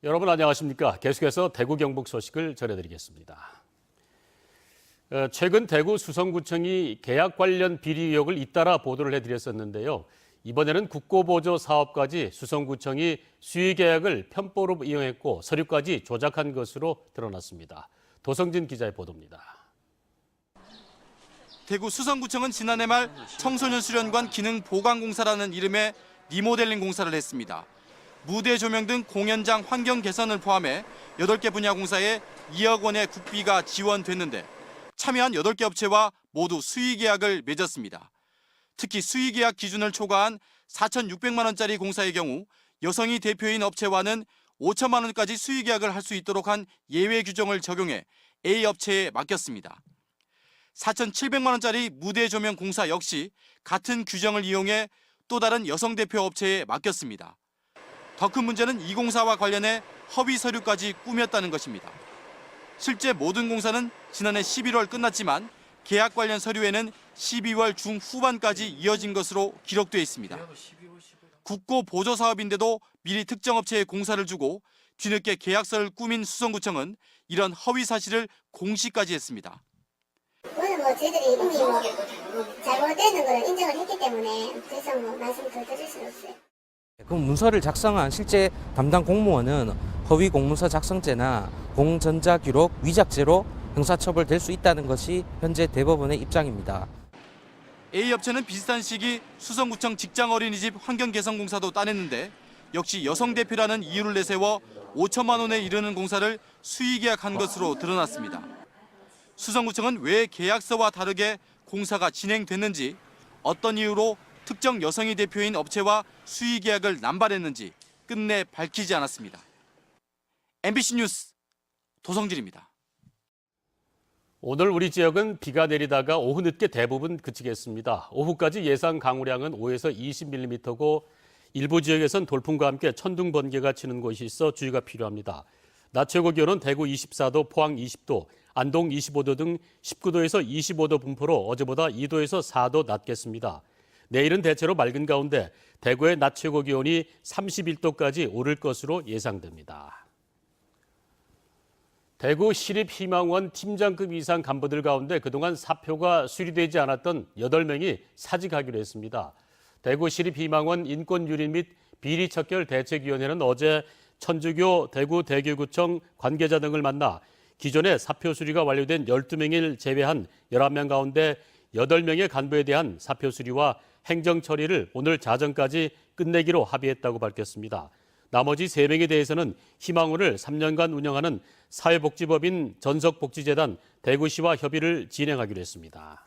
여러분 안녕하십니까? 계속해서 대구 경북 소식을 전해드리겠습니다. 최근 대구 수성구청이 계약 관련 비리 의혹을 잇따라 보도를 해드렸었는데요. 이번에는 국고보조 사업까지 수성구청이 수의계약을 편법으로 이용했고 서류까지 조작한 것으로 드러났습니다. 도성진 기자의 보도입니다. 대구 수성구청은 지난해 말 청소년 수련관 기능 보강공사라는 이름의 리모델링 공사를 했습니다. 무대 조명 등 공연장 환경 개선을 포함해 8개 분야 공사에 2억 원의 국비가 지원됐는데 참여한 8개 업체와 모두 수의계약을 맺었습니다. 특히 수의계약 기준을 초과한 4,600만 원짜리 공사의 경우 여성이 대표인 업체와는 5천만 원까지 수의계약을 할 수 있도록 한 예외 규정을 적용해 A 업체에 맡겼습니다. 4,700만 원짜리 무대 조명 공사 역시 같은 규정을 이용해 또 다른 여성 대표 업체에 맡겼습니다. 더 큰 문제는 이 공사와 관련해 허위 서류까지 꾸몄다는 것입니다. 실제 모든 공사는 지난해 11월 끝났지만 계약 관련 서류에는 12월 중후반까지 이어진 것으로 기록돼 있습니다. 국고 보조 사업인데도 미리 특정 업체에 공사를 주고 뒤늦게 계약서를 꾸민 수성구청은 이런 허위 사실을 공시까지 했습니다. 그거는 저희들이 이미 잘못되는 걸 인정을 했기 때문에 더 이상 말씀 더 드릴 수는 없어요. 그 문서를 작성한 실제 담당 공무원은 허위 공문서 작성죄나 공전자기록 위작죄로 형사처벌될 수 있다는 것이 현재 대법원의 입장입니다. A 업체는 비슷한 시기 수성구청 직장어린이집 환경개선공사도 따냈는데 역시 여성 대표라는 이유를 내세워 5천만 원에 이르는 공사를 수의계약한 것으로 드러났습니다. 수성구청은 왜 계약서와 다르게 공사가 진행됐는지, 어떤 이유로 특정 여성이 대표인 업체와 수의계약을 남발했는지 끝내 밝히지 않았습니다. MBC 뉴스 도성진입니다. 오늘 우리 지역은 비가 내리다가 오후 늦게 대부분 그치겠습니다. 오후까지 예상 강우량은 5에서 20mm고 일부 지역에선 돌풍과 함께 천둥 번개가 치는 곳이 있어 주의가 필요합니다. 낮 최고 기온은 대구 24도, 포항 20도, 안동 25도 등 19도에서 25도 분포로 어제보다 2도에서 4도 낮겠습니다. 내일은 대체로 맑은 가운데 대구의 낮 최고 기온이 31도까지 오를 것으로 예상됩니다. 대구 시립희망원 팀장급 이상 간부들 가운데 그동안 사표가 수리되지 않았던 8명이 사직하기로 했습니다. 대구 시립희망원 인권유린 및 비리척결 대책위원회는 어제 천주교 대구 대교구청 관계자 등을 만나 기존에 사표 수리가 완료된 12명을 제외한 11명 가운데 8명의 간부에 대한 사표 수리와 행정 처리를 오늘 자정까지 끝내기로 합의했다고 밝혔습니다. 나머지 3명에 대해서는 희망원을 3년간 운영하는 사회복지법인 전석복지재단 대구시와 협의를 진행하기로 했습니다.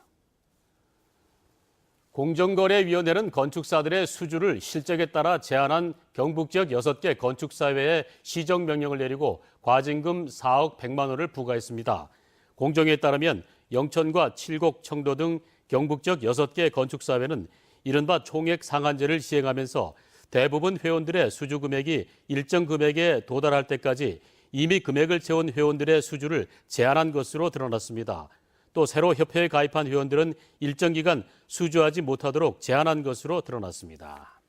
공정거래위원회는 건축사들의 수주를 실적에 따라 제한한 경북 지역 6개 건축사회에 시정명령을 내리고 과징금 4억 100만 원을 부과했습니다. 공정위에 따르면 영천과 칠곡, 청도 등 경북 지역 6개 건축사회는 이른바 총액 상한제를 시행하면서 대부분 회원들의 수주 금액이 일정 금액에 도달할 때까지 이미 금액을 채운 회원들의 수주를 제한한 것으로 드러났습니다. 또 새로 협회에 가입한 회원들은 일정 기간 수주하지 못하도록 제한한 것으로 드러났습니다.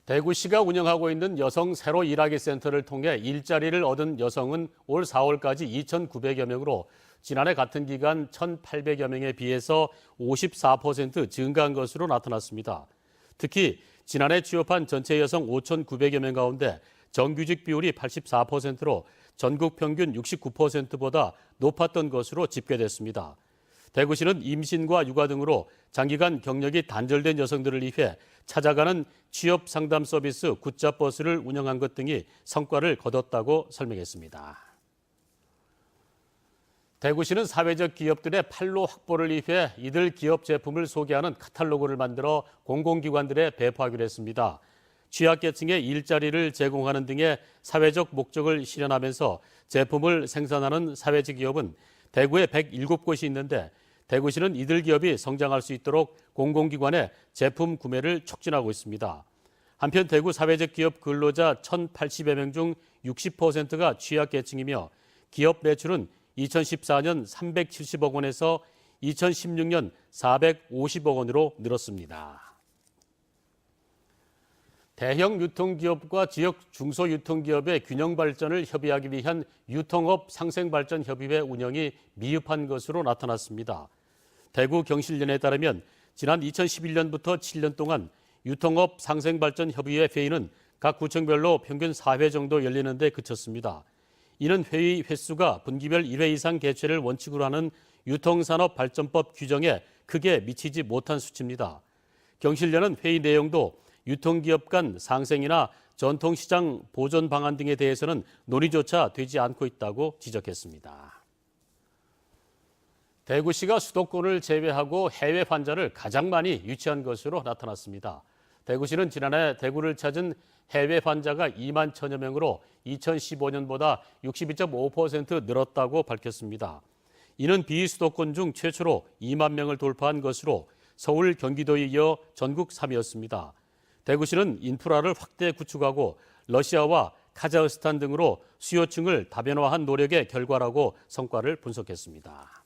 대구시가 운영하고 있는 여성 새로 일하기 센터를 통해 일자리를 얻은 여성은 올 4월까지 2,900여 명으로 지난해 같은 기간 1,800여 명에 비해서 54% 증가한 것으로 나타났습니다. 특히 지난해 취업한 전체 여성 5,900여 명 가운데 정규직 비율이 84%로 전국 평균 69%보다 높았던 것으로 집계됐습니다. 대구시는 임신과 육아 등으로 장기간 경력이 단절된 여성들을 위해 찾아가는 취업 상담 서비스 굿잡버스를 운영한 것 등이 성과를 거뒀다고 설명했습니다. 대구시는 사회적 기업들의 판로 확보를 위해 이들 기업 제품을 소개하는 카탈로그를 만들어 공공기관들에 배포하기로 했습니다. 취약계층의 일자리를 제공하는 등의 사회적 목적을 실현하면서 제품을 생산하는 사회적 기업은 대구에 107곳이 있는데 대구시는 이들 기업이 성장할 수 있도록 공공기관의 제품 구매를 촉진하고 있습니다. 한편 대구 사회적 기업 근로자 1,080여 명 중 60%가 취약계층이며 기업 매출은 2014년 370억 원에서 2016년 450억 원으로 늘었습니다. 대형 유통기업과 지역 중소유통기업의 균형 발전을 협의하기 위한 유통업 상생발전협의회 운영이 미흡한 것으로 나타났습니다. 대구 경실련에 따르면 지난 2011년부터 7년 동안 유통업 상생발전협의회 회의는 각 구청별로 평균 4회 정도 열리는 데 그쳤습니다. 이는 회의 횟수가 분기별 1회 이상 개최를 원칙으로 하는 유통산업발전법 규정에 크게 미치지 못한 수치입니다. 경실련은 회의 내용도 유통기업 간 상생이나 전통시장 보존 방안 등에 대해서는 논의조차 되지 않고 있다고 지적했습니다. 대구시가 수도권을 제외하고 해외 환자를 가장 많이 유치한 것으로 나타났습니다. 대구시는 지난해 대구를 찾은 해외 환자가 2만 1천여 명으로 2015년보다 62.5% 늘었다고 밝혔습니다. 이는 비수도권 중 최초로 2만 명을 돌파한 것으로 서울, 경기도에 이어 전국 3위였습니다. 대구시는 인프라를 확대 구축하고 러시아와 카자흐스탄 등으로 수요층을 다변화한 노력의 결과라고 성과를 분석했습니다.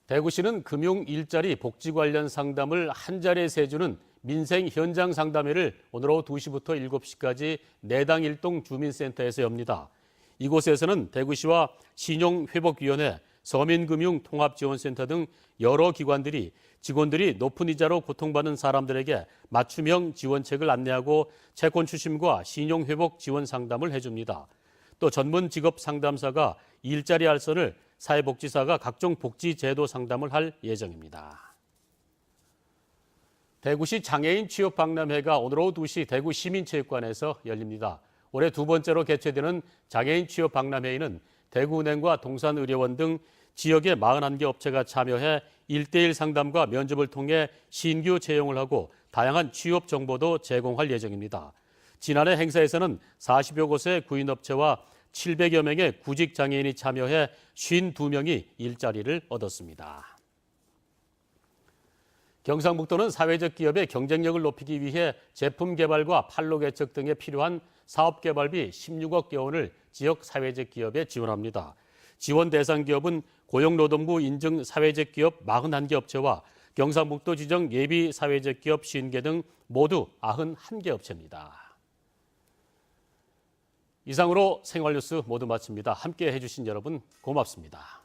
대구시는 금융 일자리 복지 관련 상담을 한 자리에서 해주는 민생 현장 상담회를 오늘 오후 2시부터 7시까지 내당 일동 주민센터에서 엽니다. 이곳에서는 대구시와 신용회복위원회, 서민금융통합지원센터 등 여러 기관들이 직원들이 높은 이자로 고통받는 사람들에게 맞춤형 지원책을 안내하고 채권 추심과 신용회복 지원 상담을 해줍니다. 또 전문 직업 상담사가 일자리 알선을, 사회복지사가 각종 복지 제도 상담을 할 예정입니다. 대구시 장애인 취업 박람회가 오늘 오후 2시 대구 시민체육관에서 열립니다. 올해 두 번째로 개최되는 장애인 취업 박람회에는 대구은행과 동산의료원 등 지역의 41개 업체가 참여해 1대1 상담과 면접을 통해 신규 채용을 하고 다양한 취업 정보도 제공할 예정입니다. 지난해 행사에서는 40여 곳의 구인업체와 700여 명의 구직 장애인이 참여해 52명이 일자리를 얻었습니다. 경상북도는 사회적 기업의 경쟁력을 높이기 위해 제품 개발과 판로 개척 등에 필요한 사업 개발비 16억 개원을 지역 사회적 기업에 지원합니다. 지원 대상 기업은 고용노동부 인증 사회적 기업 41개 업체와 경상북도 지정 예비 사회적 기업 50개 등 모두 91개 업체입니다. 이상으로 생활뉴스 모두 마칩니다. 함께 해주신 여러분 고맙습니다.